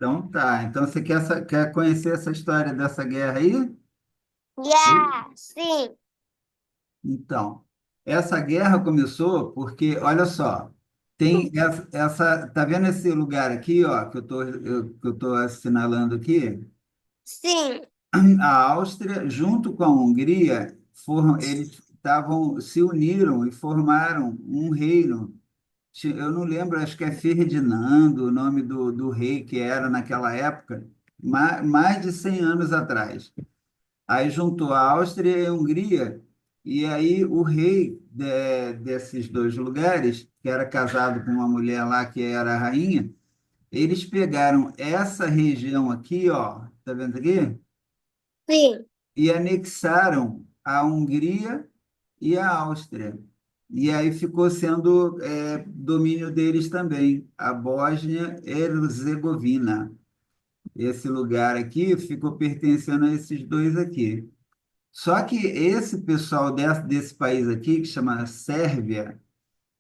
Então tá. Então você quer conhecer essa história dessa guerra aí? Yeah, sim, Então, essa guerra começou porque, olha só, tem tá vendo esse lugar aqui, ó, que eu tô assinalando aqui? sim, A Áustria, junto com a Hungria, eles se uniram e formaram um reino. Eu não lembro, acho que é Ferdinando, o nome do rei que era naquela época, mais de 100 anos atrás. Aí juntou a Áustria e a Hungria, e aí o rei desses dois lugares, que era casado com uma mulher lá que era a rainha, eles pegaram essa região aqui, ó, tá vendo aqui? sim. E anexaram a Hungria e a Áustria. E aí ficou sendo domínio deles também, a Bósnia-Herzegovina. Esse lugar aqui ficou pertencendo a esses dois aqui. Só que esse pessoal desse país aqui, que chama Sérvia,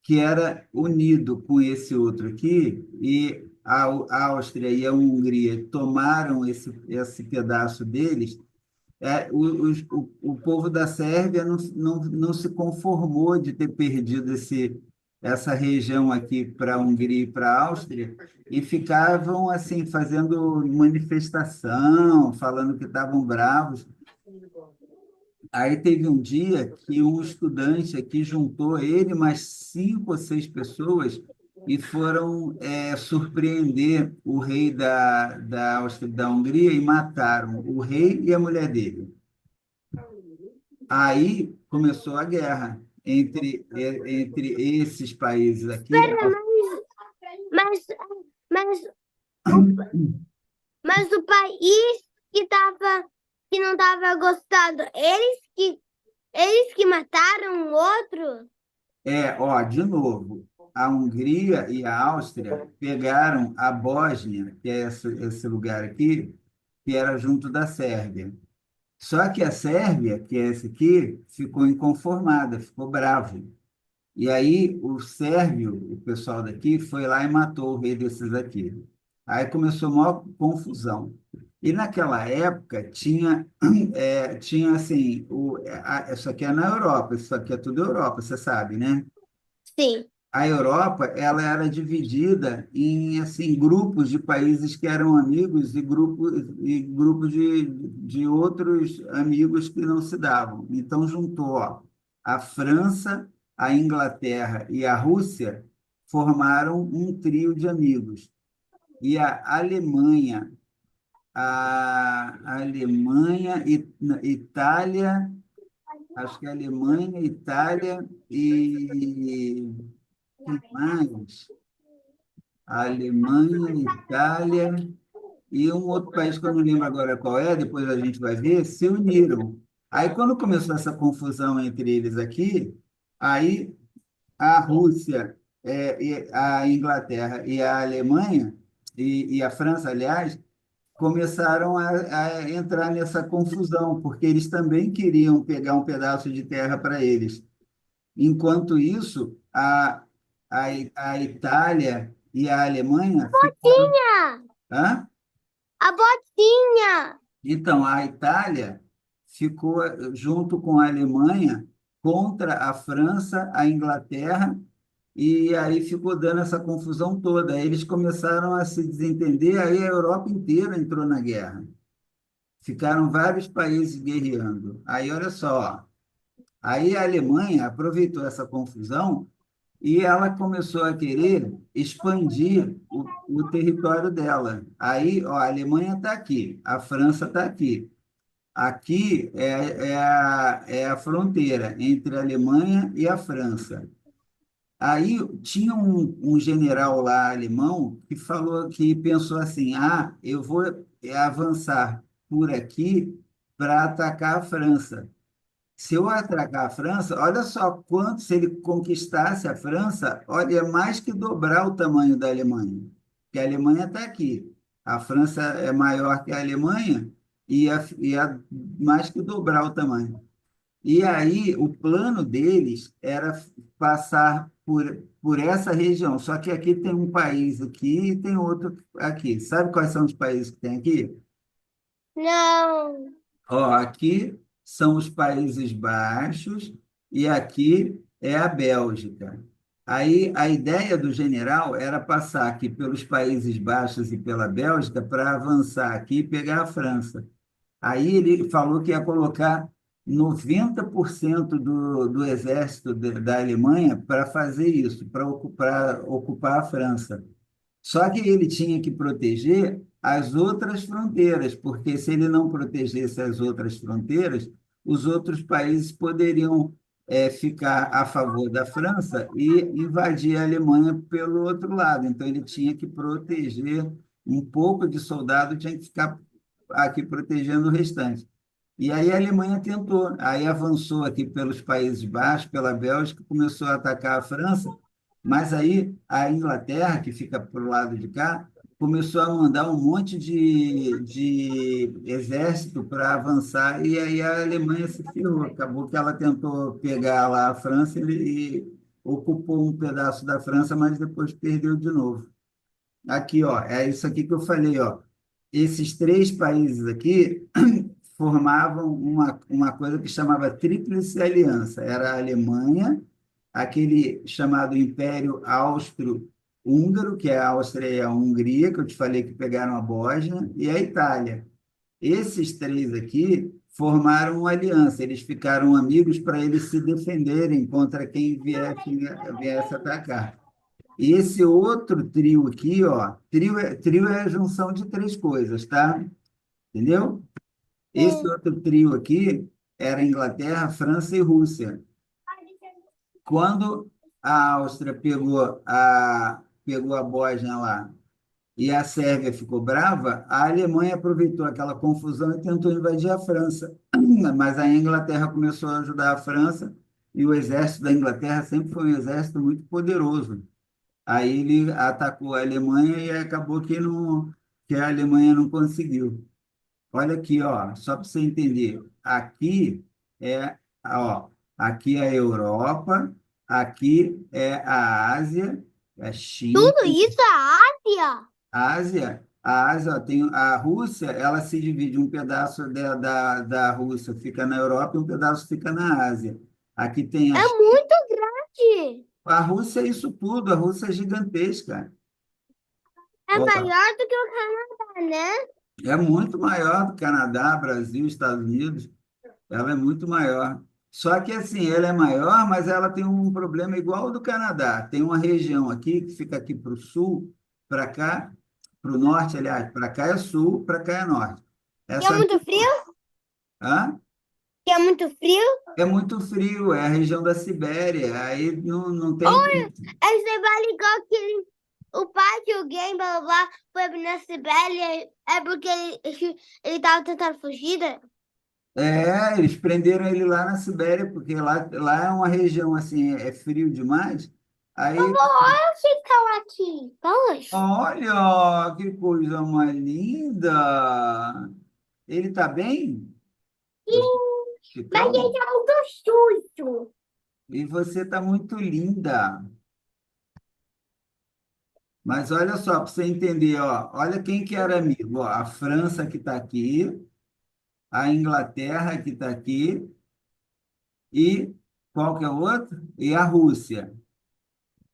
que era unido com esse outro aqui, e a Áustria e a Hungria tomaram esse pedaço deles, o povo da Sérvia não se conformou de ter perdido essa região aqui para a Hungria e para a Áustria, e ficavam assim fazendo manifestação, falando que estavam bravos. Aí teve um dia que um estudante aqui juntou ele mais 5 ou 6 pessoas e foram surpreender o rei da Áustria, da Hungria, e mataram o rei e a mulher dele. Aí começou a guerra entre esses países aqui. Espera, mas, mas, o, mas o país que não tava gostado, eles que mataram o outro? Ó, de novo, a Hungria e a Áustria pegaram a Bósnia, que é esse lugar aqui, que era junto da Sérvia. Só que a Sérvia, que é esse aqui, ficou inconformada, ficou bravo. E aí o sérvio, o pessoal daqui, foi lá e matou o rei desses aqui. Aí começou a maior confusão. E naquela época tinha assim, isso aqui é na Europa, isso aqui é tudo Europa, você sabe, né? Sim. A Europa, ela era dividida em assim grupos de países que eram amigos e grupos de outros amigos que não se davam. Então juntou, ó, a França, a Inglaterra e a Rússia formaram um trio de amigos. E a Alemanha, Itália, acho que a Alemanha, Itália e quem mais? A Alemanha, Itália e um outro país que eu não lembro agora qual é, depois a gente vai ver, se uniram. Aí, quando começou essa confusão entre eles aqui, aí a Rússia, e a Inglaterra e a Alemanha, e a França, aliás, começaram a entrar nessa confusão, porque eles também queriam pegar um pedaço de terra para eles. Enquanto isso, a, a Itália e a Alemanha ficaram. Botinha! Hã? A botinha! Então, a Itália ficou junto com a Alemanha contra a França, a Inglaterra, e aí ficou dando essa confusão toda. Aí eles começaram a se desentender, aí a Europa inteira entrou na guerra. Ficaram vários países guerreando. Aí, olha só, aí a Alemanha aproveitou essa confusão e ela começou a querer expandir o território dela. Aí, ó, a Alemanha está aqui, a França está aqui. Aqui é a fronteira entre a Alemanha e a França. Aí tinha um general lá alemão que falou que pensou assim: ah, eu vou avançar por aqui para atacar a França. Se eu atacar a França, olha só quanto, se ele conquistasse a França, olha, é mais que dobrar o tamanho da Alemanha. Porque a Alemanha está aqui. A França é maior que a Alemanha e mais que dobrar o tamanho. E aí, o plano deles era passar por essa região. Só que aqui tem um país aqui e tem outro aqui. Sabe quais são os países que tem aqui? Não. Ó, aqui são os Países Baixos e aqui é a Bélgica. Aí a ideia do general era passar aqui pelos Países Baixos e pela Bélgica para avançar aqui e pegar a França. Aí ele falou que ia colocar 90% do exército da Alemanha para fazer isso, para ocupar a França. Só que ele tinha que proteger as outras fronteiras, porque se ele não protegesse as outras fronteiras, os outros países poderiam ficar a favor da França e invadir a Alemanha pelo outro lado. Então, ele tinha que proteger um pouco de soldado, tinha que ficar aqui protegendo o restante. E aí a Alemanha tentou, aí avançou aqui pelos Países Baixos, pela Bélgica, começou a atacar a França, mas aí a Inglaterra, que fica para o lado de cá, começou a mandar um monte de exército para avançar, e aí a Alemanha se ferrou. Acabou que ela tentou pegar lá a França e ocupou um pedaço da França, mas depois perdeu de novo. Aqui, ó, é isso aqui que eu falei, ó. Esses três países aqui formavam uma coisa que chamava Tríplice Aliança. Era a Alemanha, aquele chamado Império Austro-Húngaro, que é a Áustria e a Hungria, que eu te falei que pegaram a Bósnia, e a Itália. Esses três aqui formaram uma aliança, eles ficaram amigos para eles se defenderem contra quem viesse atacar. E esse outro trio aqui, ó, trio é a junção de três coisas, tá? Entendeu? Esse Sim. outro trio aqui era Inglaterra, França e Rússia. Quando a Áustria pegou a Bósnia lá e a Sérvia ficou brava, a Alemanha aproveitou aquela confusão e tentou invadir a França. Mas a Inglaterra começou a ajudar a França e o exército da Inglaterra sempre foi um exército muito poderoso. Aí ele atacou a Alemanha e acabou que a Alemanha não conseguiu. Olha aqui, ó, só para você entender. Ó, aqui é a Europa, aqui é a Ásia, é China, Tudo isso é Ásia? a Ásia, ó, tem a Rússia, ela se divide, um pedaço da Rússia fica na Europa e um pedaço fica na Ásia. Aqui tem É muito grande. a Rússia é isso tudo, a Rússia é gigantesca. É Ó, maior do que o Canadá, né? é muito maior do Canadá, Brasil, Estados Unidos. Ela é muito maior. Só que assim, ela é maior, mas ela tem um problema igual ao do Canadá. Tem uma região aqui que fica aqui para o sul, para cá, para o norte, aliás, para cá é sul, para cá é norte. Que é Essa, muito frio? hã? Que é muito frio? É muito frio, é a região da Sibéria. Aí não tem. Olha, esse vale igual aquele... O pai que o game, blá, blá, blá, foi na Sibéria. É porque ele tava tentando fugir, né? É, eles prenderam ele lá na Sibéria, porque lá é uma região assim, é frio demais. Aí, Olha o que estão aqui. Vamos. olha, que coisa mais linda! Ele está bem? Você Mas calma? ele é muito sujo. E você está muito linda. Mas olha só, para você entender, ó, olha quem que era amigo. Ó, a França que está aqui, a Inglaterra que está aqui, e qual que é o outro? E a Rússia.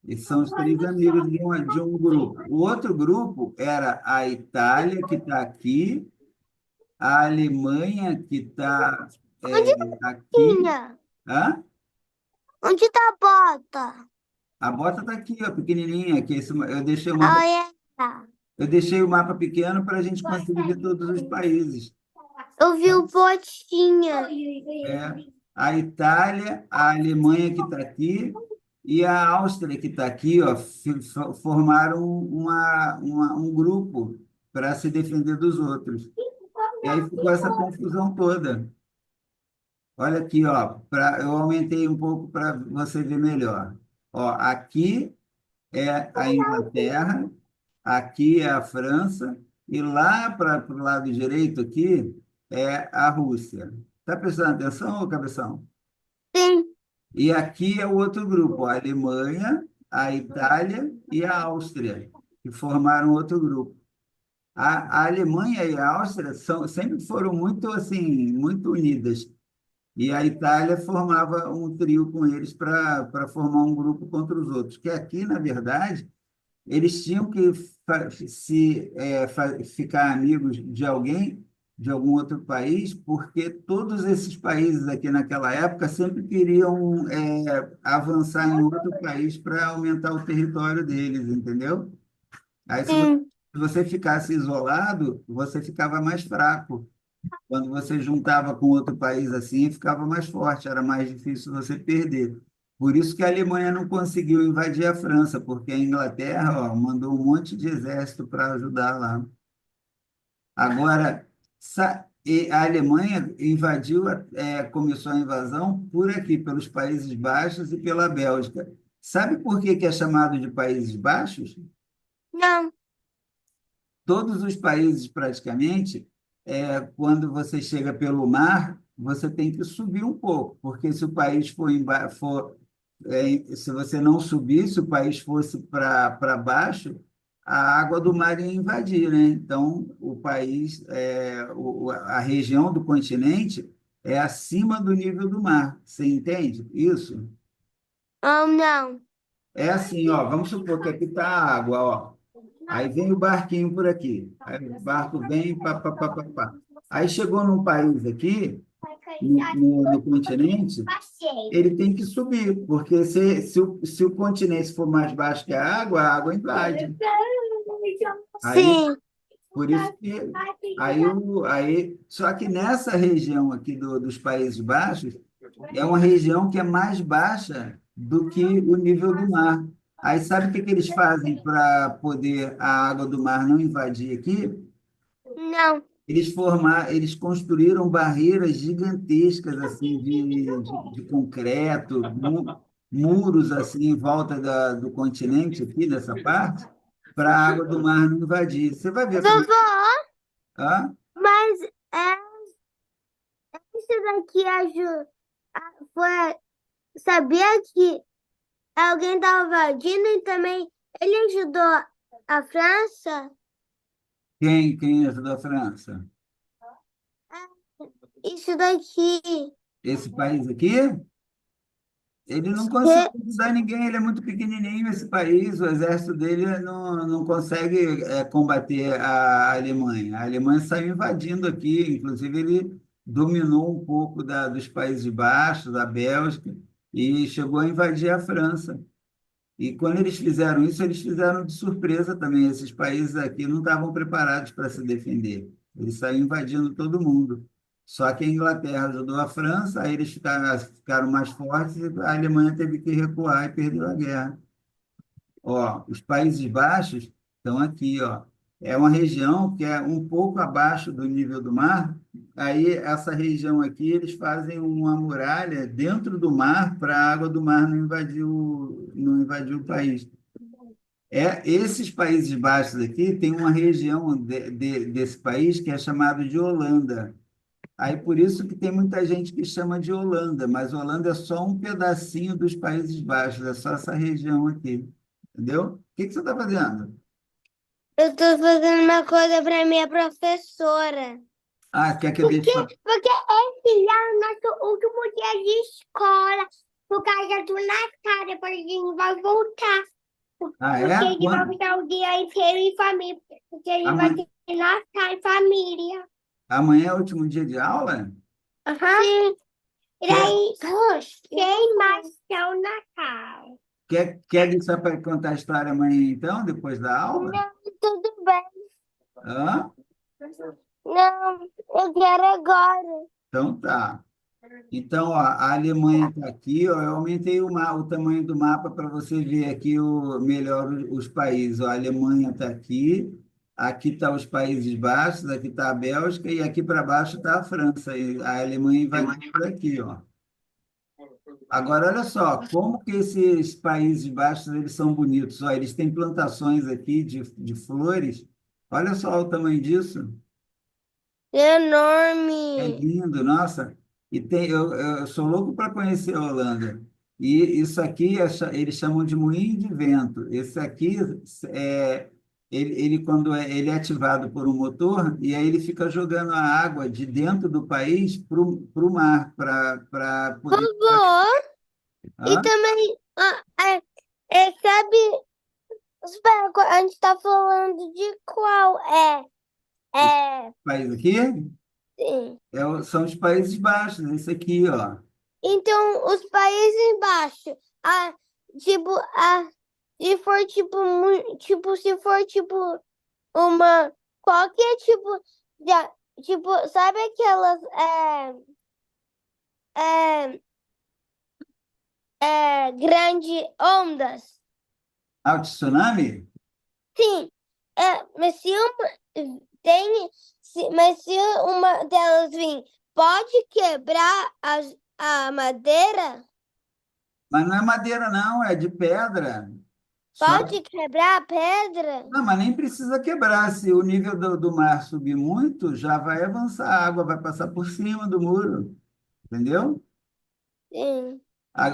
Esses são os três amigos de um grupo. O outro grupo era a Itália, que está aqui, a Alemanha, que está Onde aqui. tinha? Hã? Onde tá a bota? A bota está aqui, ó, pequenininha. Que eu deixei o mapa, Olha. eu deixei o mapa pequeno para a gente conseguir ver todos os países. Eu vi o botinha. É, a Itália, a Alemanha que está aqui e a Áustria que está aqui, ó, formaram um grupo para se defender dos outros. E aí ficou essa confusão toda. Olha aqui, ó, eu aumentei um pouco para você ver melhor. Ó, aqui é a Inglaterra, aqui é a França e lá para o lado direito aqui é a Rússia. Está prestando atenção, ô cabeção? Sim. E aqui é o outro grupo, a Alemanha, a Itália e a Áustria, que formaram outro grupo. A Alemanha e a Áustria sempre foram muito assim, muito unidas. E a Itália formava um trio com eles para formar um grupo contra os outros. Que aqui, na verdade, eles tinham que ficar amigos de alguém de algum outro país, porque todos esses países aqui naquela época sempre queriam avançar em outro país para aumentar o território deles, entendeu? Aí, Sim. se você ficasse isolado, você ficava mais fraco. Quando você juntava com outro país assim, ficava mais forte, era mais difícil você perder. Por isso que a Alemanha não conseguiu invadir a França, porque a Inglaterra, ó, mandou um monte de exército para ajudar lá. Agora, e a Alemanha começou a invasão por aqui, pelos Países Baixos e pela Bélgica. Sabe por que que é chamado de Países Baixos? Não. Todos os países, praticamente, quando você chega pelo mar, você tem que subir um pouco, porque se o país se você não subir, se o país fosse para baixo, a água do mar ia invadir, né? Então, o país, a região do continente é acima do nível do mar. Você entende isso? Não. É assim, ó, vamos supor que aqui está a água, ó. Aí vem o barquinho por aqui. Aí o barco vem, pá, pá, pá, pá, pá. Aí chegou num país aqui, no continente, ele tem que subir, porque se o continente for mais baixo que a água invade. Aí, Sim. por isso que só que nessa região aqui dos Países Baixos é uma região que é mais baixa do que o nível do mar. Aí sabe o que que eles fazem para poder a água do mar não invadir aqui? Não. Eles construíram barreiras gigantescas assim de concreto, muros assim em volta do continente aqui nessa parte, para a água do mar não invadir. Você vai ver como é. Vovó, Hã? mas isso daqui foi. Sabia que alguém estava invadindo e também ele ajudou a França? Quem ajudou a França? Isso daqui. Esse país aqui? Ele não conseguiu Que- ajudar ninguém, ele é muito pequenininho esse país, o exército dele não consegue combater a Alemanha. A Alemanha saiu invadindo aqui, inclusive ele dominou um pouco dos Países Baixos, da Bélgica, e chegou a invadir a França. E quando eles fizeram isso, eles fizeram de surpresa também. Esses países aqui não estavam preparados para se defender. Eles saíram invadindo todo mundo. Só que a Inglaterra ajudou a França, aí eles ficaram mais fortes e a Alemanha teve que recuar e perdeu a guerra. Ó, os Países Baixos estão aqui, ó. É uma região que é um pouco abaixo do nível do mar. Aí, essa região aqui, eles fazem uma muralha dentro do mar para a água do mar não invadir o país. Esses Países Baixos aqui tem uma região desse país que é chamado de Holanda. Aí por isso que tem muita gente que chama de Holanda, mas Holanda é só um pedacinho dos Países Baixos, é só essa região aqui. Entendeu? O que que você está fazendo? Eu estou fazendo uma coisa para minha professora. Ah, quer que eu deixe para... Porque esse é o nosso último dia de escola. Por causa do Natal, depois a gente vai voltar. Ah, Porque a é? gente vai ficar o dia inteiro em família. Porque a gente vai Amanhã, ter Natal em família. amanhã é o último dia de aula? Aham. Sim. E Quer, daí, tem mais que é o Natal. quer deixar para contar a história amanhã, então, depois da aula? Não, tudo bem. Hã? Não, eu quero agora. Então tá. Então, ó, a Alemanha está aqui, ó, eu aumentei o tamanho do mapa para você ver aqui melhor os países. Ó, a Alemanha está aqui está os Países Baixos, aqui está a Bélgica e aqui para baixo está a França. E a Alemanha invadiu por aqui, ó. Agora, olha só, como que esses Países Baixos eles são bonitos. Ó, eles têm plantações aqui de flores. Olha só o tamanho disso. É Enorme. lindo, nossa. E eu sou louco para conhecer a Holanda. E isso aqui eles chamam de moinho de vento. Esse aqui é quando ele é ativado por um motor e aí ele fica jogando a água de dentro do país para o mar para poder. Vovô, e Hã? também, sabe, espera, a gente tá falando de qual é? Esse É, país aqui sim. são os Países Baixos. Esse aqui, ó. Então, os países embaixo, tipo, se for se for tipo uma qualquer tipo tipo, sabe aquelas é, grandes ondas? Ah, o tsunami? Sim, mas se uma mas se uma delas vir, pode quebrar a madeira? Mas não é madeira, não, é de pedra. Só Pode quebrar a pedra? Não, mas nem precisa quebrar. Se o nível do mar subir muito, já vai avançar a água, vai passar por cima do muro, entendeu? Sim,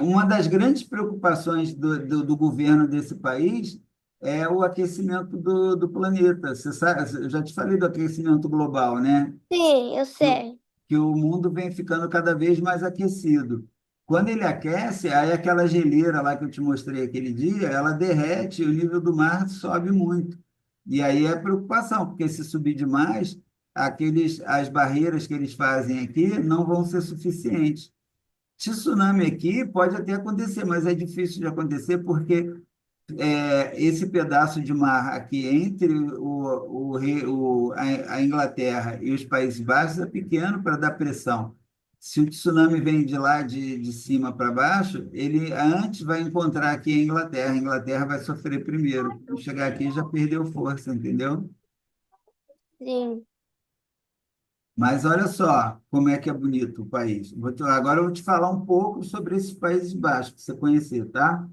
Uma das grandes preocupações do governo desse país é o aquecimento do planeta. Você sabe, eu já te falei do aquecimento global, né? sim, eu sei. Que o mundo vem ficando cada vez mais aquecido. Quando ele aquece, aí aquela geleira lá que eu te mostrei aquele dia, ela derrete e o nível do mar sobe muito. E aí é preocupação, porque se subir demais, as barreiras que eles fazem aqui não vão ser suficientes. Tsunami aqui pode até acontecer, mas é difícil de acontecer porque esse pedaço de mar aqui entre a Inglaterra e os Países Baixos é pequeno para dar pressão. Se o tsunami vem de lá de cima para baixo, ele antes vai encontrar aqui a Inglaterra. A Inglaterra vai sofrer primeiro. Quando chegar aqui já perdeu força, entendeu? Sim, Mas olha só como é que é bonito o país. Agora eu vou te falar um pouco sobre esses Países Baixos, para você conhecer, tá?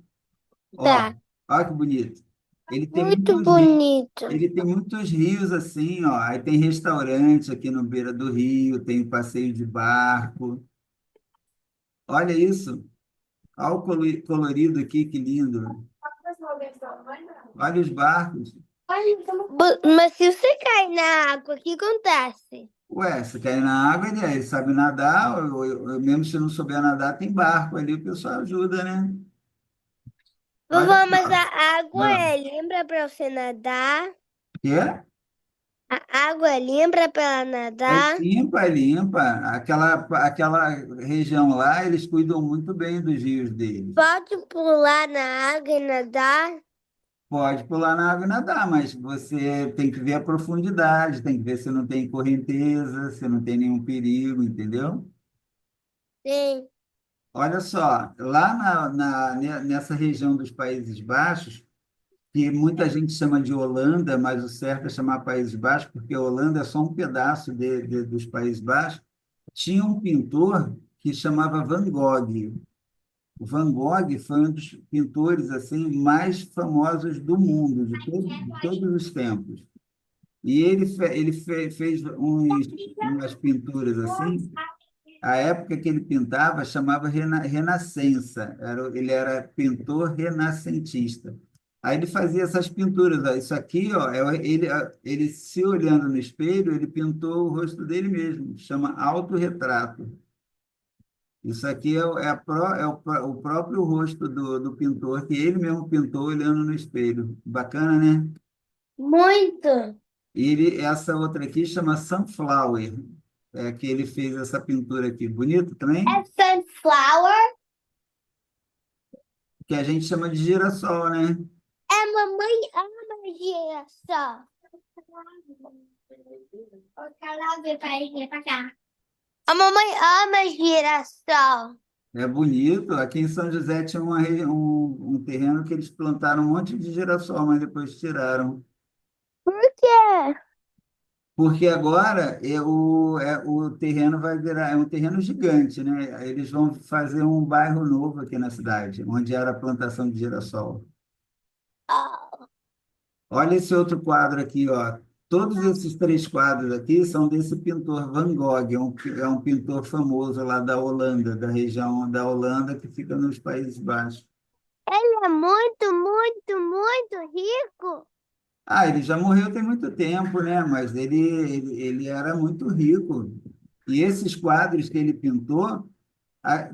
Ó, tá. olha que bonito. Ele tem Muito muitos rios, bonito. ele tem muitos rios assim, ó. Aí tem restaurante aqui no beira do rio, tem passeio de barco. Olha isso. Olha o colorido aqui, que lindo. Olha os barcos. Mas se você cair na água, o que acontece? Ué, se cair na água, ele sabe nadar, mesmo se não souber nadar, tem barco ali, o pessoal ajuda, né? Olha Vovó, mas só. a água Ah, lembra pra você nadar? quê? A água lembra pra nadar? É limpa. Aquela região lá, eles cuidam muito bem dos rios deles. Pode pular na água e nadar? Pode pular na água e nadar, mas você tem que ver a profundidade, tem que ver se não tem correnteza, se não tem nenhum perigo, entendeu? Sim. Olha só, lá nessa região dos Países Baixos, que muita gente chama de Holanda, mas o certo é chamar Países Baixos, porque a Holanda é só um pedaço dos Países Baixos, tinha um pintor que chamava Van Gogh. O Van Gogh foi um dos pintores assim mais famosos do mundo, de todos os tempos. E fez umas pinturas assim. A época que ele pintava chamava Renascença. Ele era pintor renascentista. Aí ele fazia essas pinturas. Ó. Isso aqui, ó, ele se olhando no espelho, ele pintou o rosto dele mesmo. Chama autorretrato. Isso aqui o próprio rosto do pintor, que ele mesmo pintou olhando no espelho. Bacana, né? Muito. Essa outra aqui chama Sunflower, que ele fez essa pintura aqui. Bonito É também? sunflower? Que a gente chama de girassol, né? Mamãe ama girassol. A mamãe ama girassol. É bonito. Aqui em São José tinha um terreno que eles plantaram um monte de girassol, mas depois tiraram. Por quê? Porque agora o terreno vai virar, é um terreno gigante, né? Aí eles vão fazer um bairro novo aqui na cidade, onde era a plantação de girassol. Oh, Olha esse outro quadro aqui, ó. Todos esses três quadros aqui são desse pintor Van Gogh, é um pintor famoso lá da Holanda, da região da Holanda, que fica nos Países Baixos. Ele é muito, muito, muito rico. Ah, ele já morreu tem muito tempo, né? Mas ele era muito rico. E esses quadros que ele pintou,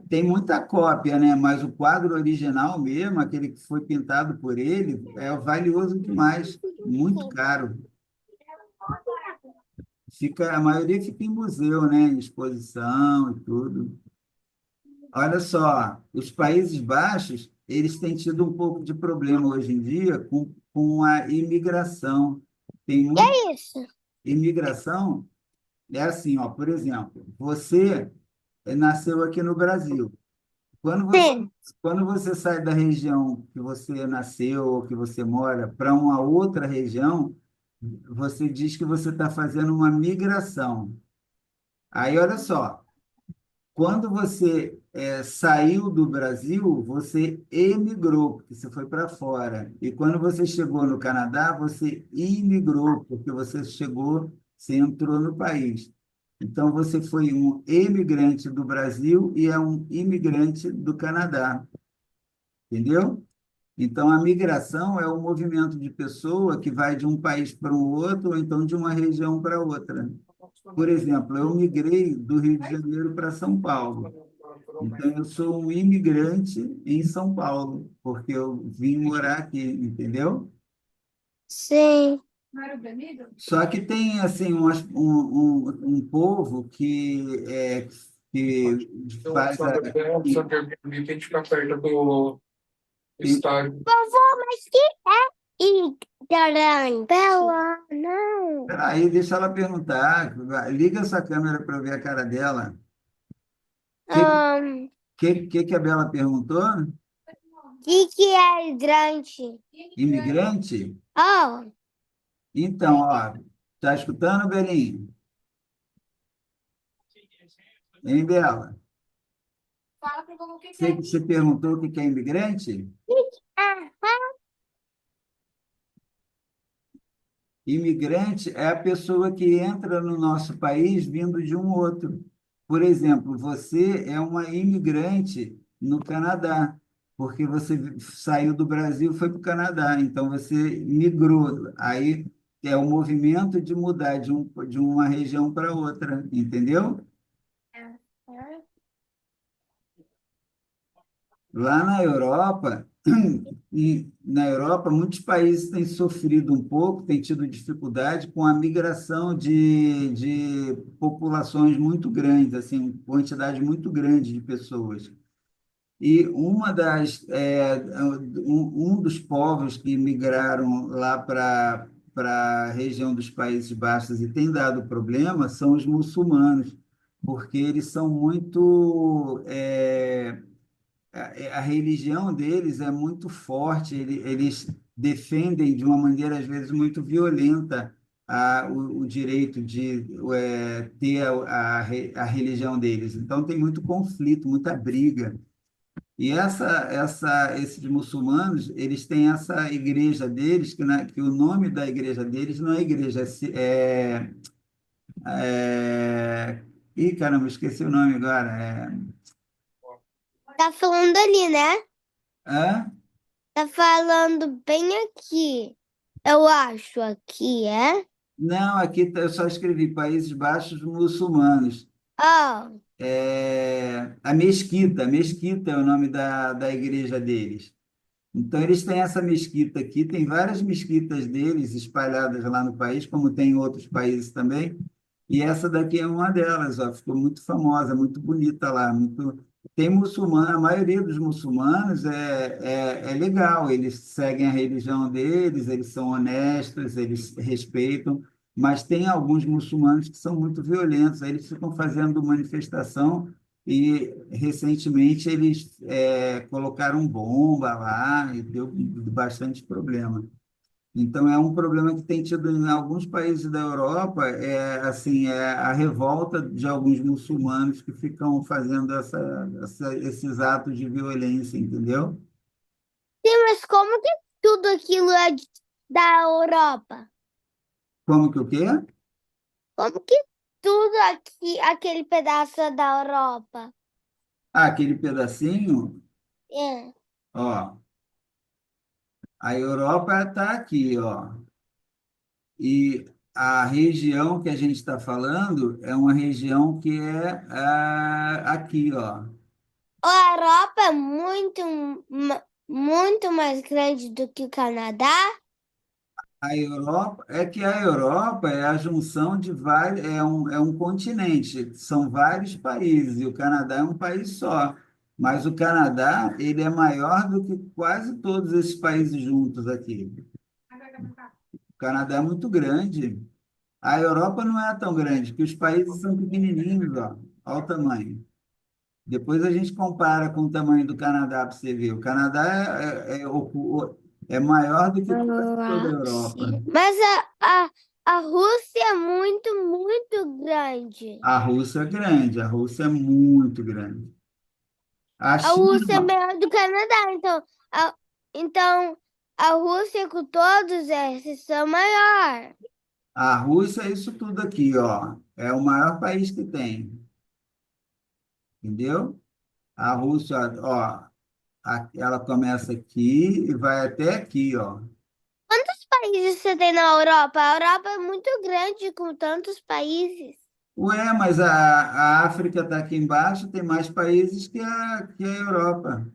tem muita cópia, né? Mas o quadro original mesmo, aquele que foi pintado por ele, é valioso demais, muito caro. Fica, a maioria fica em museu, né? Em exposição e tudo. Olha só, os Países Baixos, eles têm tido um pouco de problema hoje em dia com a imigração. Tem Que muita é isso? imigração, é assim, ó, por exemplo, você nasceu aqui no Brasil. Quando você, Sim. quando você sai da região que você nasceu ou que você mora para uma outra região, você diz que você está fazendo uma migração. Aí, olha só, quando você saiu do Brasil, você emigrou, porque você foi para fora. E quando você chegou no Canadá, você imigrou, porque você chegou, você entrou no país. Então, você foi um emigrante do Brasil e é um imigrante do Canadá, entendeu? Então, a migração é o movimento de pessoa que vai de um país para o outro, ou então de uma região para outra. Por exemplo, eu migrei do Rio de Janeiro para São Paulo. Então, eu sou um imigrante em São Paulo, porque eu vim morar aqui, entendeu? Sim. Só que tem, assim, um povo que faz a... que Tem que ficar perto do tem- estádio. Vovô, mas que é ignorante? Bela, não. Peraí, deixa ela perguntar. Liga essa câmera para eu ver a cara dela. O Um, que a Bela perguntou? que é hidrante? Imigrante? Oh, Então, ó, tá escutando, Belinho? Hein, Bela? Você perguntou o que é imigrante? ah, Imigrante é a pessoa que entra no nosso país vindo de um outro. Por exemplo, você é uma imigrante no Canadá, porque você saiu do Brasil e foi para o Canadá, então você migrou. Aí é o movimento de mudar de uma região para outra, entendeu? Lá na Europa, e na Europa, muitos países têm sofrido um pouco, têm tido dificuldade com a migração de populações muito grandes, assim, quantidade muito grande de pessoas. E um dos povos que migraram lá para a região dos Países Baixos e tem dado problema são os muçulmanos, porque eles são muito a religião deles é muito forte, eles defendem de uma maneira, às vezes, muito violenta o direito de ter a religião deles. Então, tem muito conflito, muita briga. E esses muçulmanos, eles têm essa igreja deles, que o nome da igreja deles não é igreja, Ih, caramba, esqueci o nome agora. tá falando ali, né? Hã? Tá falando bem aqui. Eu acho aqui, é? Não, aqui eu só escrevi Países Baixos muçulmanos. Oh, A Mesquita é o nome da igreja deles. Então, eles têm essa mesquita aqui, tem várias mesquitas deles espalhadas lá no país, como tem em outros países também, e essa daqui é uma delas, ó, ficou muito famosa, muito bonita lá, muito... Tem muçulmano, a maioria dos muçulmanos é legal, eles seguem a religião deles, eles são honestos, eles respeitam, mas tem alguns muçulmanos que são muito violentos, aí eles ficam fazendo manifestação e recentemente eles colocaram bomba lá e deu bastante problema. Então é um problema que tem tido em alguns países da Europa, assim, a revolta de alguns muçulmanos que ficam fazendo esses atos de violência, entendeu? sim, mas como que tudo aquilo é da Europa? Como que o quê? Como que tudo aqui, aquele pedaço é da Europa? Ah, aquele pedacinho, É. ó, a Europa está aqui, ó. E a região que a gente está falando é uma região que é aqui, ó. A Europa é muito mais grande do que o Canadá. A Europa é que a Europa é a junção de vários, é um continente, são vários países, e o Canadá é um país só. Mas o Canadá, ele é maior do que quase todos esses países juntos aqui. O Canadá é muito grande. A Europa não é tão grande, porque os países são pequenininhos, ó. Olha o tamanho. Depois a gente compara com o tamanho do Canadá para você ver. O Canadá é maior do que quase toda a Europa. Mas a Rússia é muito grande. A Rússia é grande, a Rússia é muito grande. A A Rússia é China, maior do Canadá, então a Rússia com todos esses são maior. a Rússia é isso tudo aqui, ó. É o maior país que tem, entendeu? A Rússia, ó, ela começa aqui e vai até aqui, ó. Quantos países você tem na Europa? A Europa é muito grande com tantos países. Ué, mas a África está aqui embaixo, tem mais países que a Europa.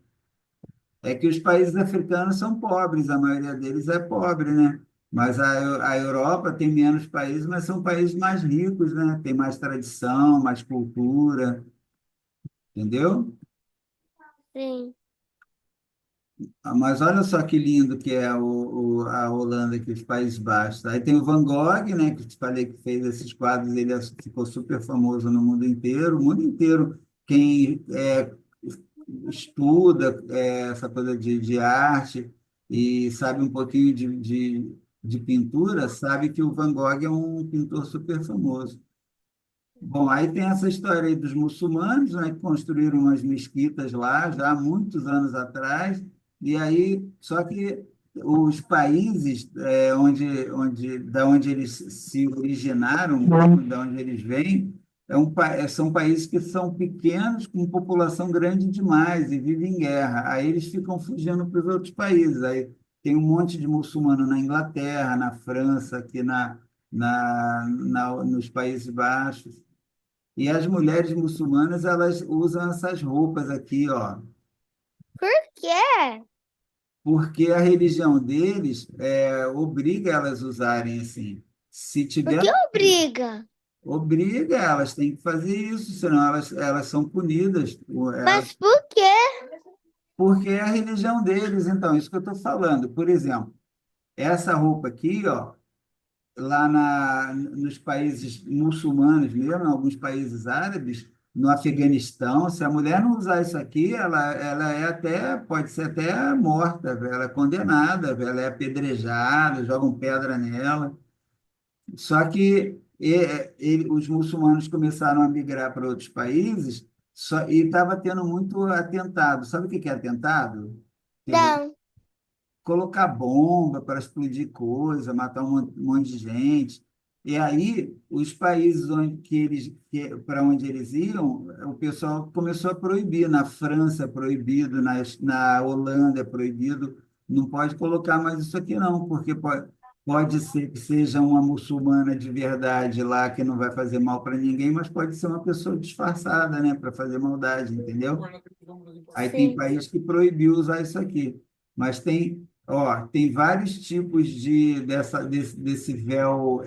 É que os países africanos são pobres, a maioria deles é pobre, né? Mas a Europa tem menos países, mas são países mais ricos, né? Tem mais tradição, mais cultura, entendeu? Sim. Ah, mas olha só que lindo que é a Holanda, aqui, os Países Baixos. Aí tem o Van Gogh, né? Que eu te falei que fez esses quadros, ele ficou super famoso no mundo inteiro. O mundo inteiro, quem estuda essa coisa de arte e sabe um pouquinho de pintura, sabe que o Van Gogh é um pintor super famoso. Bom, aí tem essa história aí dos muçulmanos, né, que construíram umas mesquitas lá já há muitos anos atrás, e aí, só que os países da onde eles se originaram, da onde eles vêm, são países que são pequenos, com população grande demais e vivem em guerra. Aí eles ficam fugindo para os outros países. Aí tem um monte de muçulmano na Inglaterra, na França, aqui nos Países Baixos. E as mulheres muçulmanas, elas usam essas roupas aqui, ó, Por quê? porque a religião deles obriga elas a usarem assim. Se Por tiver, que obriga? obriga, elas têm que fazer isso, senão elas são punidas. Mas por quê? Porque é a religião deles, então, isso que eu estou falando. Por exemplo, essa roupa aqui, ó, lá nos países muçulmanos mesmo, em alguns países árabes, no Afeganistão, se a mulher não usar isso aqui, ela pode ser até morta, ela é condenada, ela é apedrejada, jogam pedra nela. Só que os muçulmanos começaram a migrar para outros países e estava tendo muito atentado. Sabe o que que é atentado? Não. Colocar bomba para explodir coisa, matar um monte de gente. E aí, os países para onde eles iam, o pessoal começou a proibir. Na França é proibido, na Holanda é proibido. Não pode colocar mais isso aqui, não, porque pode ser que seja uma muçulmana de verdade lá, que não vai fazer mal para ninguém, mas pode ser uma pessoa disfarçada, né, para fazer maldade, entendeu? Aí tem Sim. país que proibiu usar isso aqui. Mas tem vários tipos desse véu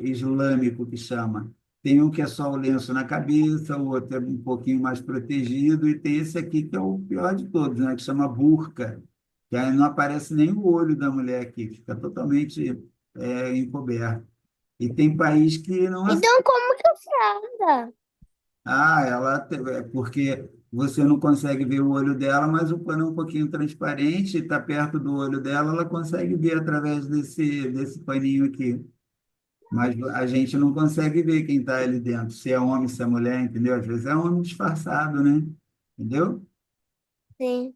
islâmico que chama. Tem um que é só o lenço na cabeça, o outro é um pouquinho mais protegido, e tem esse aqui que é o pior de todos, né? Que chama burca, que aí não aparece nem o olho da mulher aqui, fica totalmente encoberto. E tem país que não Então como que você anda? porque você não consegue ver o olho dela, mas o pano é um pouquinho transparente, está perto do olho dela, ela consegue ver através desse paninho aqui. Mas a gente não consegue ver quem está ali dentro, se é homem, se é mulher, entendeu? Às vezes é homem disfarçado, né? Entendeu? Sim.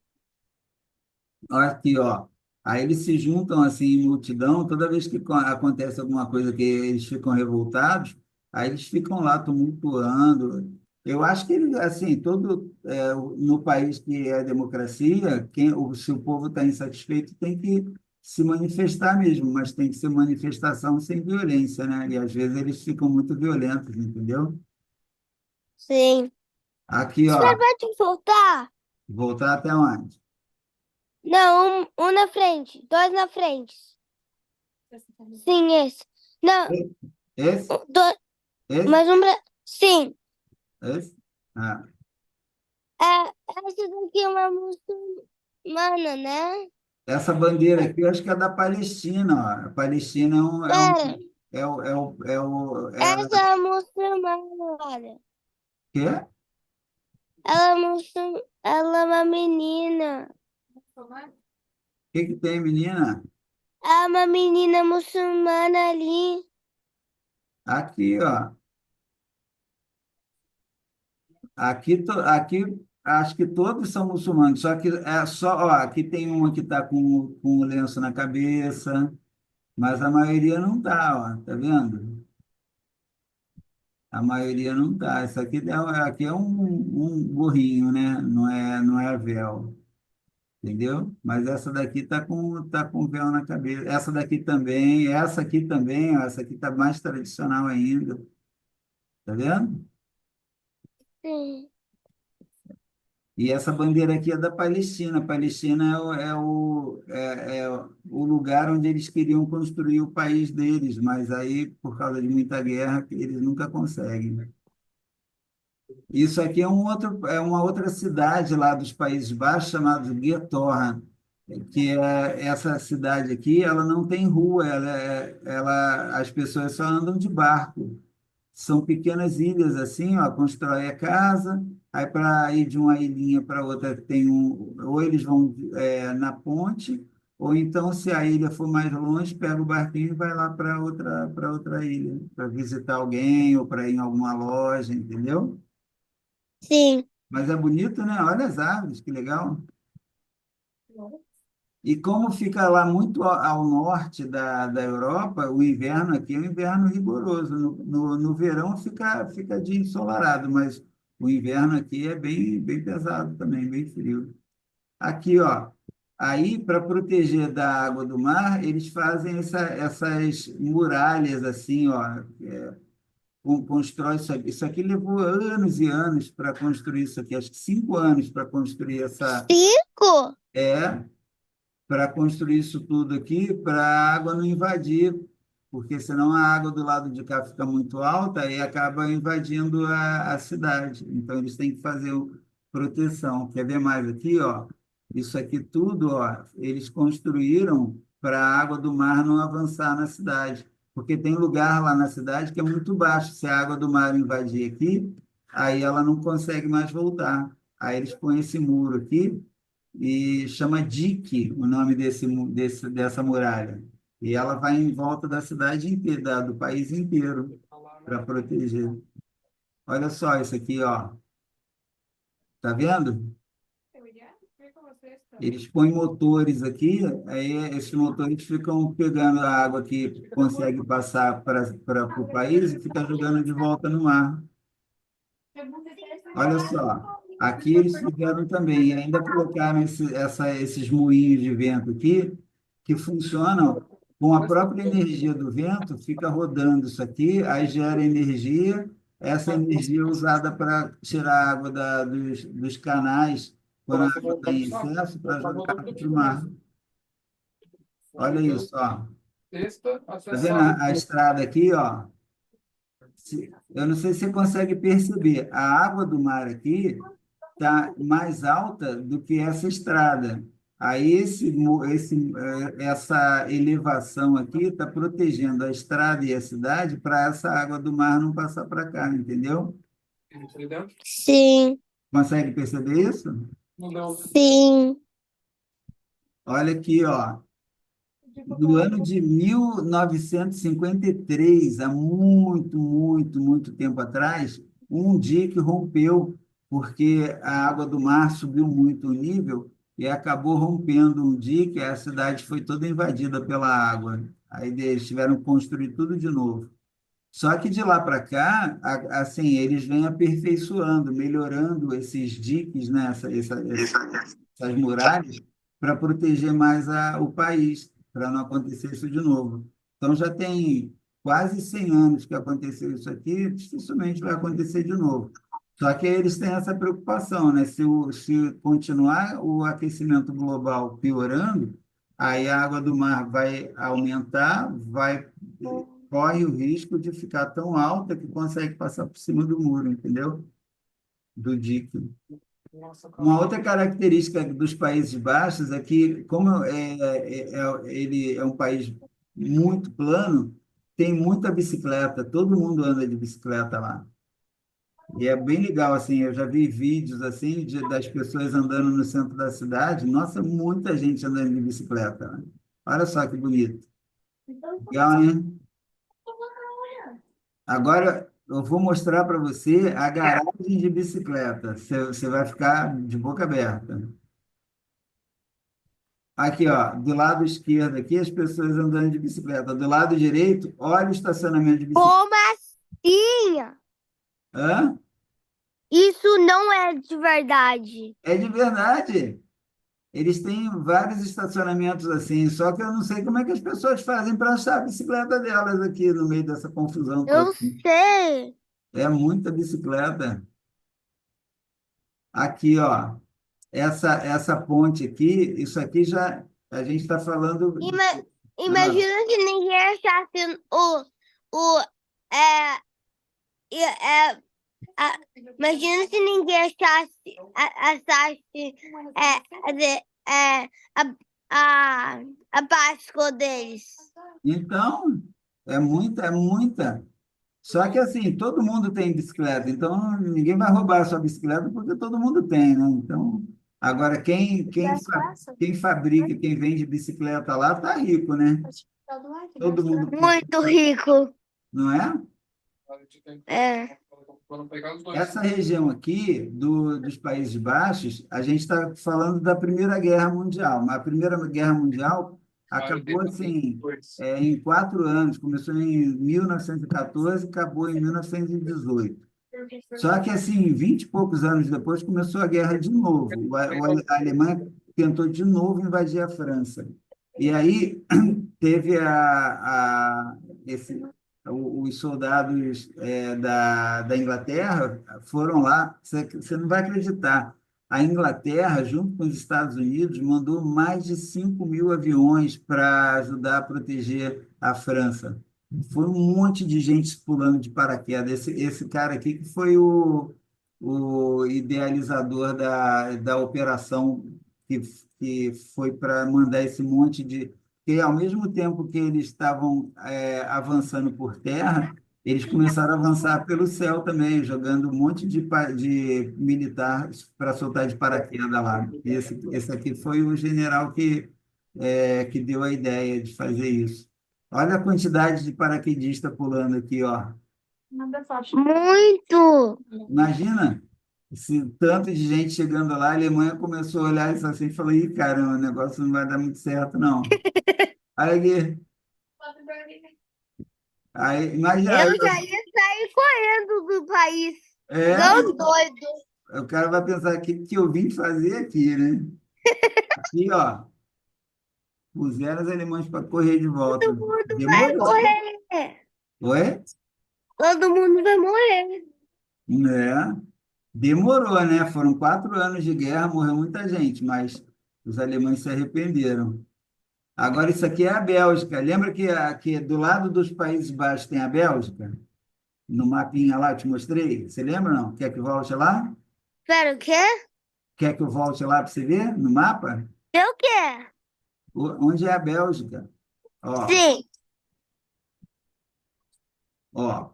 Olha aqui, ó. Aí eles se juntam assim em multidão, toda vez que acontece alguma coisa que eles ficam revoltados, aí eles ficam lá tumultuando. Eu acho que ele, assim, no país que é democracia, se o povo está insatisfeito, tem que se manifestar mesmo, mas tem que ser manifestação sem violência, né? E às vezes eles ficam muito violentos, entendeu? Sim. Aqui, Você ó, pode voltar? voltar até onde? Não, um na frente, dois na frente. Sim, esse. Não, Esse? dois, Esse? mais um pra... Sim. Esse? Ah. Essa daqui é uma muçulmana, né? Essa bandeira aqui, eu acho que é da Palestina, ó. A Palestina Pera, é essa é muçulmana, olha. quê? Ela é uma menina. O que que tem, menina? É uma menina muçulmana ali. Aqui, ó. Aqui, acho que todos são muçulmanos, só que ó, aqui tem uma que está com o lenço na cabeça, mas a maioria não tá, ó, tá vendo? A maioria não tá. Isso aqui é um gorrinho, né? Não é véu, entendeu? Mas essa daqui tá com véu na cabeça. Essa aqui também, ó, essa aqui tá mais tradicional ainda, tá vendo? Sim. E essa bandeira aqui é da Palestina. A Palestina é o lugar onde eles queriam construir o país deles, mas aí, por causa de muita guerra, eles nunca conseguem. Isso aqui é uma outra cidade lá dos Países Baixos, chamada Getorra, que é essa cidade aqui, ela não tem rua, as pessoas só andam de barco. São pequenas ilhas assim, ó, constrói a casa, aí para ir de uma ilhinha para outra ou eles vão na ponte, ou então se a ilha for mais longe, pega o barquinho e vai lá para outra ilha, para visitar alguém ou para ir em alguma loja, entendeu? Sim. Mas é bonito, né? Olha as árvores, que legal. E como fica lá muito ao norte da Europa, o inverno aqui é um inverno rigoroso. No verão fica dia ensolarado, mas o inverno aqui é bem, bem pesado também, bem frio. Aqui, ó, aí para proteger da água do mar, eles fazem essas muralhas assim, ó, constrói isso aqui. Isso aqui levou anos e anos para construir isso aqui, acho que 5 anos para construir Cinco? é, para construir isso tudo aqui, para a água não invadir, porque senão a água do lado de cá fica muito alta e acaba invadindo a cidade. Então eles têm que fazer proteção. Quer ver mais aqui, ó? Isso aqui tudo, ó, eles construíram para a água do mar não avançar na cidade, porque tem lugar lá na cidade que é muito baixo. Se a água do mar invadir aqui, aí ela não consegue mais voltar. Aí eles põem esse muro aqui e chama dique o nome dessa muralha. E ela vai em volta da cidade inteira, do país inteiro, para proteger. Olha só isso aqui, ó. Tá vendo? Eles põem motores aqui, aí esses motores ficam pegando a água que consegue passar para o país e fica jogando de volta no mar. Olha só, aqui eles fizeram também, e ainda colocaram esses moinhos de vento aqui, que funcionam com a própria energia do vento, fica rodando isso aqui, aí gera energia, essa energia é usada para tirar a água dos canais, quando a água está em excesso, para jogar para o mar. Olha isso, ó. Sexta, Tá vendo acesso a estrada aqui, ó? Eu não sei se você consegue perceber, a água do mar aqui está mais alta do que essa estrada. Aí essa elevação aqui está protegendo a estrada e a cidade para essa água do mar não passar para cá, entendeu? entendeu? Sim. Consegue perceber isso? Não deu. Sim. Olha aqui, ó. No ano de 1953, há muito, muito, muito tempo atrás, um dique rompeu porque a água do mar subiu muito o nível e acabou rompendo um dique, a cidade foi toda invadida pela água. Aí eles tiveram que construir tudo de novo. Só que de lá para cá, assim, eles vêm aperfeiçoando, melhorando esses diques, né, essas muralhas, para proteger mais o país, para não acontecer isso de novo. Então já tem quase 100 anos que aconteceu isso aqui, dificilmente vai acontecer de novo. Só que eles têm essa preocupação, né? Se continuar o aquecimento global piorando, aí a água do mar vai aumentar, corre o risco de ficar tão alta que consegue passar por cima do muro, entendeu? Do dique. Nossa, cara. Uma outra característica dos Países Baixos é que, como ele é um país muito plano, tem muita bicicleta, todo mundo anda de bicicleta lá. E é bem legal, assim, eu já vi vídeos assim das pessoas andando no centro da cidade. Nossa, muita gente andando de bicicleta, né? Olha só que bonito. Legal, hein? Agora eu vou mostrar para você a garagem de bicicleta. Você vai ficar de boca aberta. Aqui, ó, do lado esquerdo aqui, as pessoas andando de bicicleta. Do lado direito, olha o estacionamento de bicicleta. Como assim? Hã? Isso não é de verdade. É de verdade. Eles têm vários estacionamentos assim, só que eu não sei como é que as pessoas fazem para achar a bicicleta delas aqui no meio dessa confusão toda. Eu sei. É muita bicicleta. Aqui, ó, essa ponte aqui, isso aqui já a gente está falando. Ima- Ah, Imagina se ninguém achasse o, é, é, imagina se ninguém achasse a, a, a Páscoa deles. então, é muita, é muita. Só que assim, todo mundo tem bicicleta, então ninguém vai roubar a sua bicicleta porque todo mundo tem, né? Então, agora quem fabrica, quem vende bicicleta lá, tá rico, né? Todo mundo Muito precisa, rico. não é? A gente tem que É. quando pegar os dois. Essa região aqui dos Países Baixos, a gente está falando da Primeira Guerra Mundial, mas a Primeira Guerra Mundial acabou assim, em 4 anos, começou em 1914 e acabou em 1918. Só que assim, 20 e poucos anos depois começou a guerra de novo. A Alemanha tentou de novo invadir a França. E aí teve os soldados da Inglaterra foram lá. Você não vai acreditar. A Inglaterra, junto com os Estados Unidos, mandou mais de 5.000 aviões para ajudar a proteger a França. Foi um monte de gente pulando de paraquedas. Esse cara aqui que foi o idealizador da operação que, que foi para mandar esse monte de. Porque, ao mesmo tempo que eles estavam avançando por terra, eles começaram a avançar pelo céu também, jogando um monte de militar para soltar de paraquedas lá. Esse aqui foi o general que deu a ideia de fazer isso. Olha a quantidade de paraquedista pulando aqui, ó. Muito. Imagina esse tanto de gente chegando lá, a Alemanha começou a olhar isso assim e falou, ih, caramba, o negócio não vai dar muito certo, não. Olha aqui. Aí, imagina, Eu já ia sair correndo do país. é, Não doido. o cara vai pensar o que eu vim fazer aqui, né? Aqui, ó, puseram os alemães para correr de volta. Todo mundo vai Demorou. morrer. Oi? Todo mundo vai morrer. É. Demorou, né? Foram 4 anos de guerra, morreu muita gente, mas os alemães se arrependeram. Agora, isso aqui é a Bélgica. Lembra que do lado dos Países Baixos tem a Bélgica? No mapinha lá, eu te mostrei. Você lembra, não? Quer que eu volte lá? Espera, o quê? Quer que eu volte lá para você ver no mapa? Eu quê? Onde é a Bélgica? Ó, Sim. ó.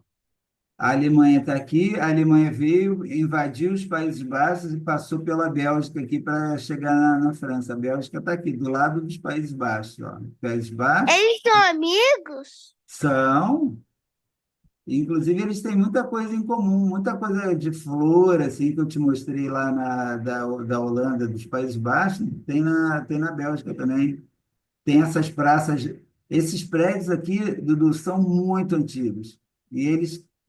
A Alemanha está aqui, a Alemanha veio, invadiu os Países Baixos e passou pela Bélgica aqui para chegar na França. A Bélgica está aqui, do lado dos Países Baixos. Ó. Países Baixos Eles são amigos? são. Inclusive, eles têm muita coisa em comum, muita coisa de flor, assim, que eu te mostrei lá da Holanda, dos Países Baixos, tem na Bélgica também. Tem essas praças, esses prédios aqui, Dudu, são muito antigos. E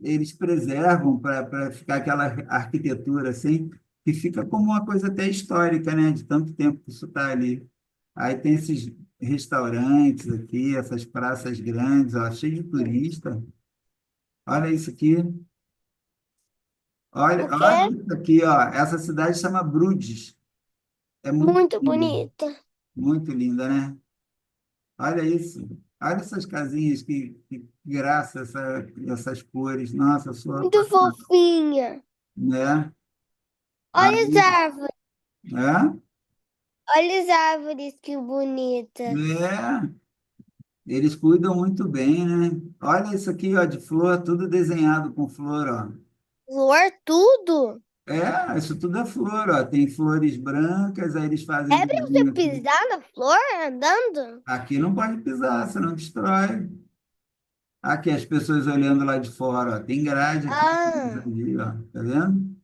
eles preservam para ficar aquela arquitetura assim, que fica como uma coisa até histórica, né? De tanto tempo que isso está ali. Aí tem esses restaurantes aqui, essas praças grandes, ó, cheio de turista. Olha isso aqui. Olha, O olha quê? isso aqui, ó. Essa cidade chama Bruges. É Muito bonita. muito linda, né? Olha isso. Olha essas casinhas, que graça, essas cores. Nossa, eu sou Muito apaixonado, fofinha. né? Olha as Aí, árvores. é, Olha as árvores, que bonita. é, eles cuidam muito bem, né? Olha isso aqui, ó, de flor, tudo desenhado com flor, ó. Flor, tudo. Isso tudo é flor, ó. Tem flores brancas, aí eles fazem É pra você desenho aqui. pisar na flor andando? Aqui não pode pisar, senão destrói. Aqui as pessoas olhando lá de fora, ó. Tem grade aqui, Ah, ó. Tá vendo?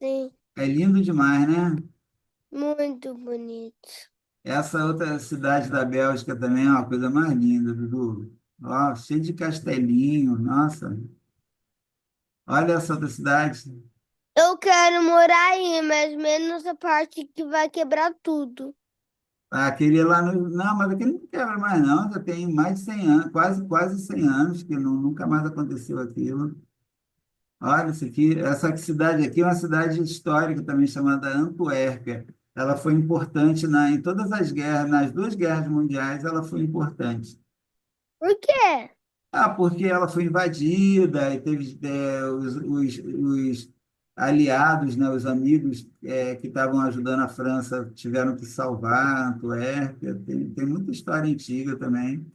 sim. É lindo demais, né? Muito bonito. Essa outra cidade da Bélgica também é uma coisa mais linda, Dudu. Ó, cheio de castelinho, nossa. Olha essa outra cidade. Eu quero morar aí, mas menos a parte que vai quebrar tudo. Aquele lá no... Não, mas aquele não quebra mais não, já tem mais de 100 anos, quase 100 anos que nunca mais aconteceu aquilo. Olha isso aqui, essa cidade aqui é uma cidade histórica também chamada Antuérpia. Ela foi importante em todas as guerras, nas duas guerras mundiais, ela foi importante. Por quê? Porque ela foi invadida e teve os aliados, né, os amigos que estavam ajudando a França tiveram que salvar Antuérpia. Tem muita história antiga também.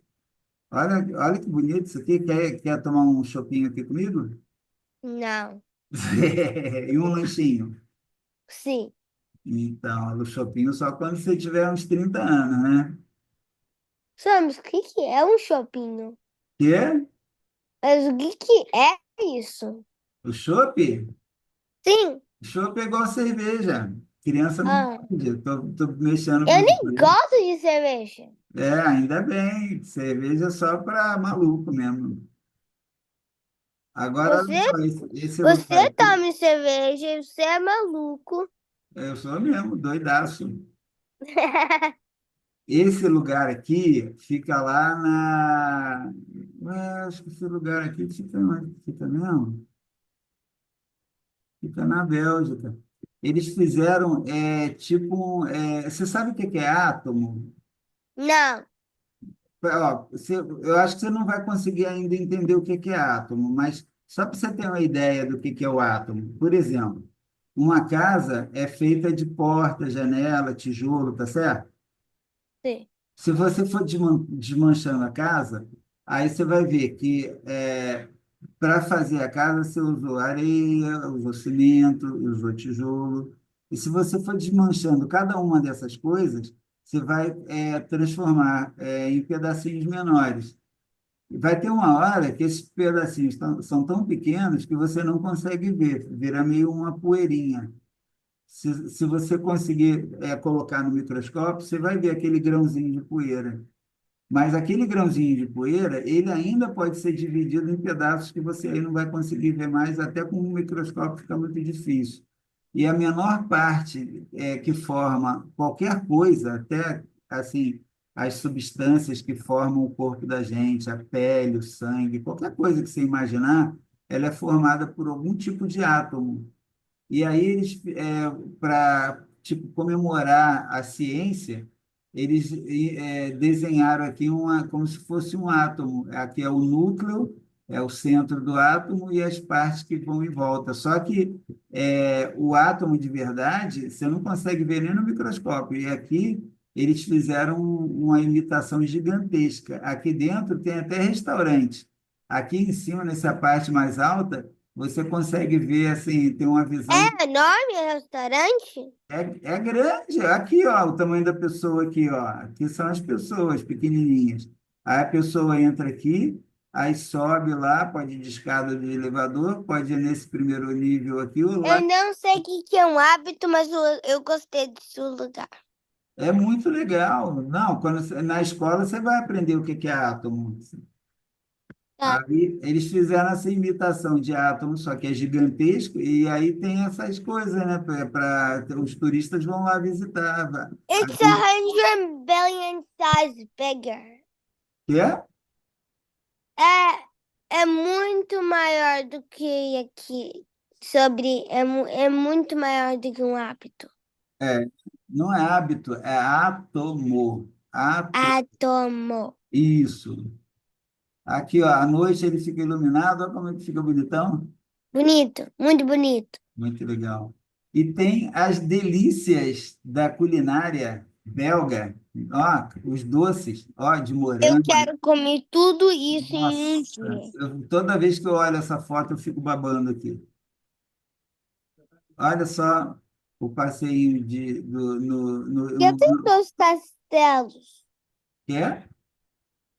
Olha que bonito isso aqui. Quer tomar um chopinho aqui comigo? Não. E um lanchinho. Sim. Então, o chopinho só quando você tiver uns 30 anos, né? Sabe o que é um shopping? Quê? Mas o que é isso? O chopp? Sim. Chopp é igual cerveja. Criança não Ah, pode. Tô mexendo eu com nem você. gosto de cerveja. Ainda bem. Cerveja é só para maluco mesmo. Agora, olha Você, só, esse lugar você aqui, toma cerveja, você é maluco. eu sou mesmo, doidaço. Esse lugar aqui fica lá acho que esse lugar aqui fica onde? Fica mesmo? Fica na Bélgica. Eles fizeram, você sabe o que que é átomo? Não. Ó, eu acho que você não vai conseguir ainda entender o que que é átomo, mas só para você ter uma ideia do que é o átomo. Por exemplo, uma casa é feita de porta, janela, tijolo, tá certo? Sim. Se você for desmanchando a casa, aí você vai ver que para fazer a casa você usou areia, usou cimento, usou tijolo. E se você for desmanchando cada uma dessas coisas, você vai transformar em pedacinhos menores. Vai ter uma hora que esses pedacinhos são tão pequenos que você não consegue ver, vira meio uma poeirinha. Se você conseguir colocar no microscópio, você vai ver aquele grãozinho de poeira. Mas aquele grãozinho de poeira, ele ainda pode ser dividido em pedaços que você aí não vai conseguir ver mais, até com um microscópio fica muito difícil. E a menor parte que forma qualquer coisa, até assim, as substâncias que formam o corpo da gente, a pele, o sangue, qualquer coisa que você imaginar, ela é formada por algum tipo de átomo. E aí eles, para tipo comemorar a ciência, eles desenharam aqui como se fosse um átomo. Aqui é o núcleo, é o centro do átomo e as partes que vão em volta. Só que o átomo de verdade você não consegue ver nem no microscópio. E aqui eles fizeram uma imitação gigantesca. Aqui dentro tem até restaurante. Aqui em cima, nessa parte mais alta, você consegue ver assim, tem uma visão. É enorme o restaurante? É grande. Aqui, ó, o tamanho da pessoa aqui, ó. Aqui são as pessoas pequenininhas. Aí a pessoa entra aqui, aí sobe lá, pode ir de escada de elevador, pode ir nesse primeiro nível aqui ou lá. Eu não sei o que é um hábito, mas eu gostei desse lugar. É muito legal. Não, na escola você vai aprender o que que é átomo. Tá. Aí eles fizeram essa imitação de átomo, só que é gigantesco, e aí tem essas coisas, né? Os turistas vão lá visitar. It's a Aqui, 100 billion times bigger. que é? É muito maior do que aqui. É muito maior do que um hábito. É, não é hábito, é átomo. Átomo. Isso. Aqui, ó, à noite ele fica iluminado, olha como é que fica bonitão. Bonito, muito bonito. Muito legal. E tem as delícias da culinária belga, ó, os doces, ó, de Eu morango. quero comer tudo isso em um Nossa, dia. toda vez que eu olho essa foto, eu fico babando aqui. Olha só o passeio Eu tenho dois castelos. que é?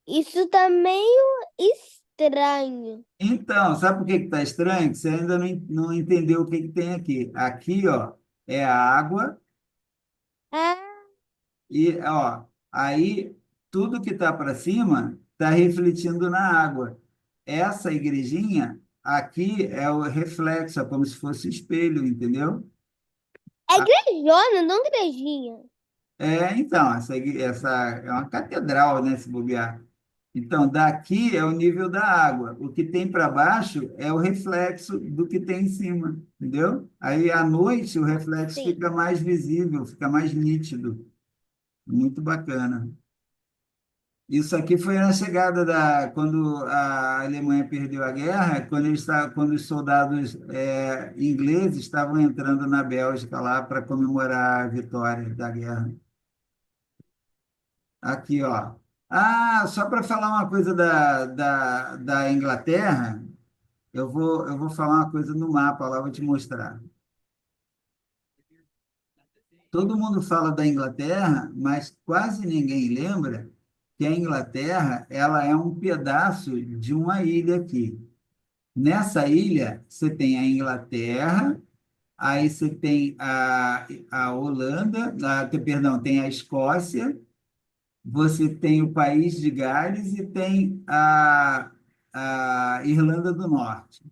Isso tá meio estranho. Então, sabe por que que tá estranho? Que você ainda não entendeu o que que tem aqui. Aqui, ó, é a água. Ah, E, ó, aí tudo que está para cima está refletindo na água. Essa igrejinha aqui é o reflexo, é como se fosse espelho, entendeu? é igrejona, não igrejinha. Então, essa é uma catedral, né, se bobear. Então, daqui é o nível da água. O que tem para baixo é o reflexo do que tem em cima, entendeu? Aí, à noite, o reflexo Sim. fica mais visível, fica mais nítido. Muito bacana. Isso aqui foi na chegada quando a Alemanha perdeu a guerra, quando os soldados ingleses estavam entrando na Bélgica lá para comemorar a vitória da guerra. Aqui, ó. Ah, só para falar uma coisa da Inglaterra, eu vou falar uma coisa no mapa lá, vou te mostrar. Todo mundo fala da Inglaterra, mas quase ninguém lembra que a Inglaterra ela é um pedaço de uma ilha aqui. Nessa ilha, você tem a Inglaterra, aí você tem a Holanda, perdão, tem a Escócia, você tem o País de Gales e tem a Irlanda do Norte.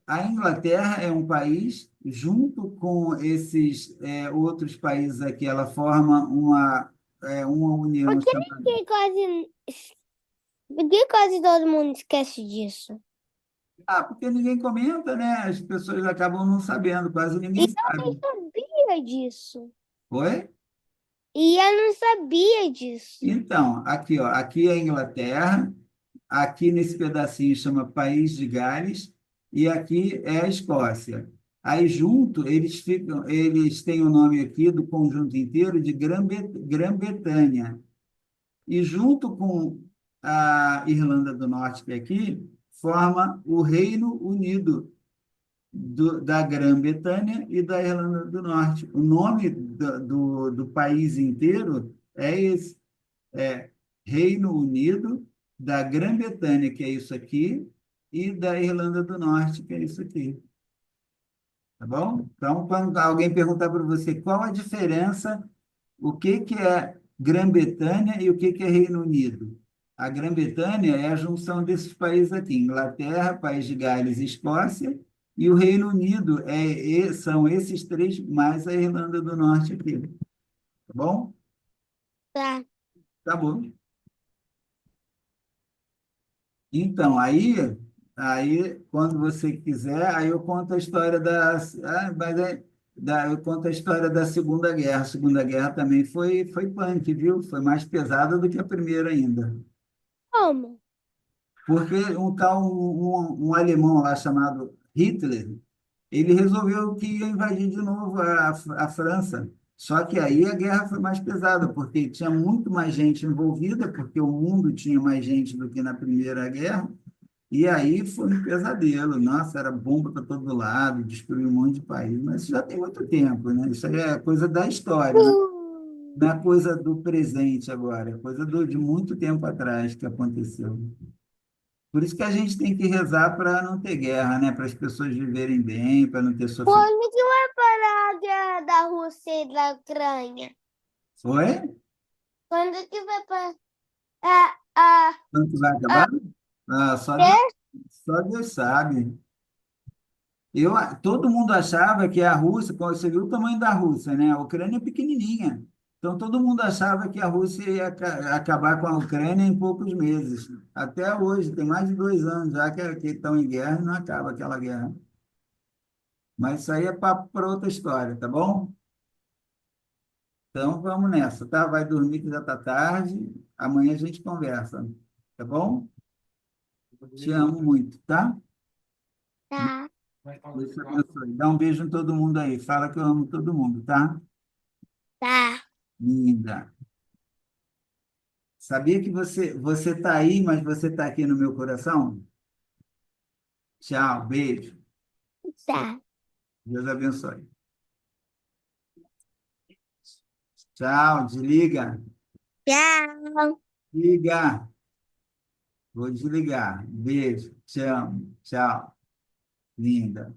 A Inglaterra é um país, junto com esses outros países aqui, ela forma uma Por união que chamada. por que quase todo mundo esquece disso? Ah, porque ninguém comenta, né? As pessoas acabam não sabendo, quase E ninguém eu não sabe. sabia disso. Oi? E eu não sabia disso. Então, aqui, ó, aqui é a Inglaterra, aqui nesse pedacinho chama País de Gales e aqui é a Escócia. Aí junto eles têm o nome aqui do conjunto inteiro de Grã-Bretanha. E junto com a Irlanda do Norte, que é aqui, forma o Reino Unido da Grã-Bretanha e da Irlanda do Norte. O nome do país inteiro é esse, é Reino Unido da Grã-Bretanha, que é isso aqui, e da Irlanda do Norte, que é isso aqui. Tá bom? Então, quando alguém perguntar para você qual a diferença, o que que é Grã-Bretanha e o que que é Reino Unido? A Grã-Bretanha é a junção desses países aqui, Inglaterra, País de Gales e Escócia, e o Reino Unido são esses três mais a Irlanda do Norte aqui. Tá bom? Tá. Tá bom. Então, aí quando você quiser, aí eu conto a história eu conto a história da Segunda Guerra. A Segunda Guerra também foi punk, viu? Foi mais pesada do que a primeira ainda. Como? Porque um alemão lá chamado Hitler, ele resolveu que ia invadir de novo a França. Só que aí a guerra foi mais pesada, porque tinha muito mais gente envolvida, porque o mundo tinha mais gente do que na Primeira Guerra. E aí foi um pesadelo. Nossa, era bomba para todo lado, destruiu um monte de país. Mas isso já tem muito tempo, né? Isso aí é coisa da história, né? Não é coisa do presente agora, é coisa de muito tempo atrás que aconteceu. Por isso que a gente tem que rezar para não ter guerra, né? Para as pessoas viverem bem, para não ter sofrimento. Quando que vai parar a guerra da Rússia e da Ucrânia? Foi? Quando que vai parar? A, Quando que vai a, acabar? Ah, a, só Deus sabe. Todo mundo achava que a Rússia, quando você viu o tamanho da Rússia, né? A Ucrânia é pequenininha. Então, todo mundo achava que a Rússia ia acabar com a Ucrânia em poucos meses. Até hoje, tem mais de 2 anos já que estão em guerra e não acaba aquela guerra. Mas isso aí é papo para outra história, tá bom? Então, vamos nessa, tá? Vai dormir que já está tarde. Amanhã a gente conversa, tá bom? Te amo muito, tá? tá, Vai estar Deus te ligado. abençoe. Dá um beijo em todo mundo aí. Fala que eu amo todo mundo, tá? tá. Linda. Sabia que você tá aí, mas você tá aqui no meu coração? Tchau, beijo. Tá. Deus abençoe. Tchau, desliga. Tchau. Liga. Vou desligar. Beijo. Te amo. Tchau. Linda.